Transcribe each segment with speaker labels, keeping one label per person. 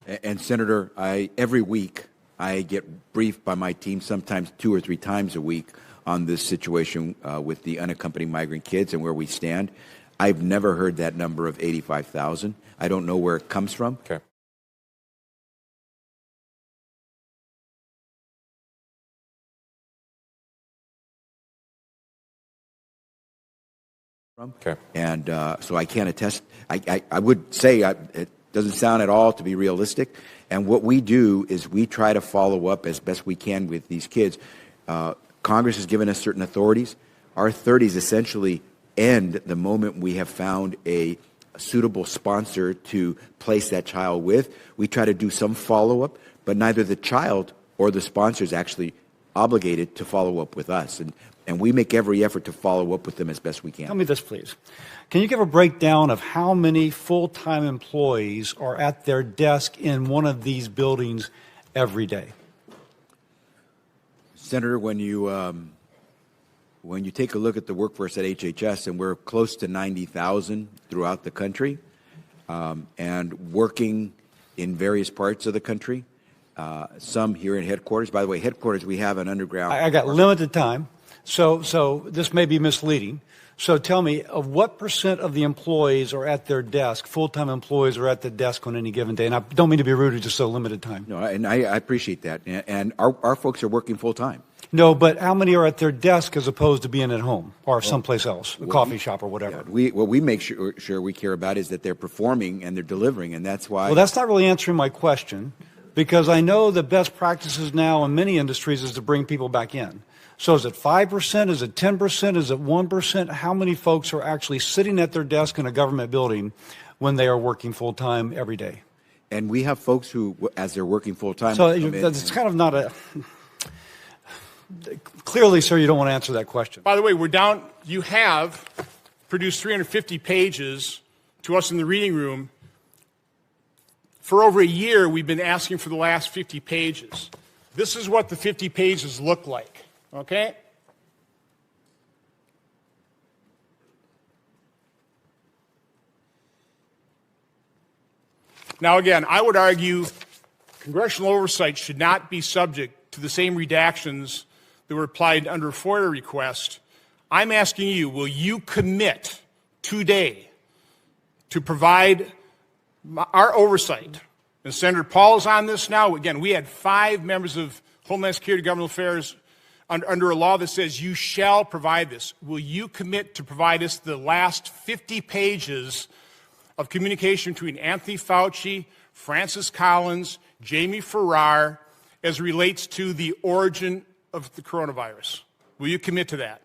Speaker 1: And Senator, every week I get briefed by my team, sometimes 2 or 3 times a week, on this situation with the unaccompanied migrant kids and where we stand. I've never heard that number of 85,000. I don't know where it comes from.
Speaker 2: Okay. Okay.
Speaker 1: And so I can't attest. I would say it doesn't sound at all to be realistic. And what we do is we try to follow up as best we can with these kids. Congress has given us certain authorities. Our authorities essentially end the moment we have found a suitable sponsor to place that child with. We try to do some follow-up, but neither the child or the sponsor is actually obligated to follow up with us. And we make every effort to follow up with them as best we can.
Speaker 3: Tell me this, please. Can you give a breakdown of how many full-time employees are at their desk in one of these buildings every day?
Speaker 1: Senator, when you take a look at the workforce at HHS, and we're close to 90,000 throughout the country, and working in various parts of the country, some here in headquarters. By the way, headquarters, we have an underground.
Speaker 3: I got limited time, so this may be misleading. So tell me, of what percent of the employees are at their desk, full-time employees are at the desk on any given day? And I don't mean to be rude, it's just so limited time.
Speaker 1: No, and I appreciate that. And our folks are working full-time.
Speaker 3: No, but how many are at their desk as opposed to being at home or someplace else, a coffee shop or whatever?
Speaker 1: Yeah, what we make sure we care about is that they're performing and they're delivering, and that's why.
Speaker 3: Well, that's not really answering my question, because I know the best practices now in many industries is to bring people back in. So is it 5%? Is it 10%? Is it 1%? How many folks are actually sitting at their desk in a government building when they are working full-time every day?
Speaker 1: And we have folks who, as they're working full-time.
Speaker 3: So it's kind of not a... Clearly, sir, you don't want to answer that question.
Speaker 4: By the way, we're down. You have produced 350 pages to us in the reading room. For over a year, we've been asking for the last 50 pages. This is what the 50 pages look like, okay? Now, again, I would argue congressional oversight should not be subject to the same redactions that were applied under a FOIA request. I'm asking you, will you commit today to provide our oversight? And Senator Paul is on this now. Again, we had 5 members of Homeland Security Governmental Affairs under a law that says you shall provide this. Will you commit to provide us the last 50 pages of communication between Anthony Fauci, Francis Collins, Jamie Farrar, as relates to the origin of the coronavirus? Will you commit to that?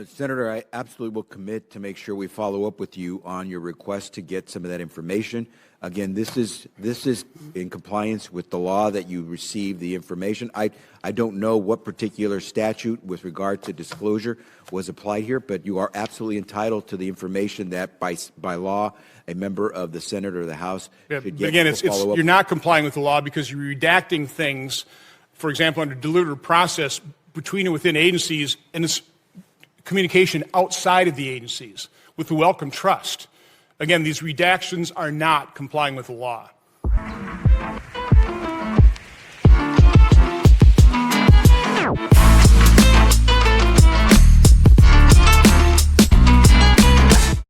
Speaker 1: Senator, I absolutely will commit to make sure we follow up with you on your request to get some of that information. Again, this is in compliance with the law that you receive the information. I don't know what particular statute with regard to disclosure was applied here, but you are absolutely entitled to the information that by law a member of the Senate or the House should get.
Speaker 4: Again, you're not complying with the law because you're redacting things, for example, under deliberative process between and within agencies, and it's communication outside of the agencies with the Wellcome Trust. Again, these redactions are not complying with the law.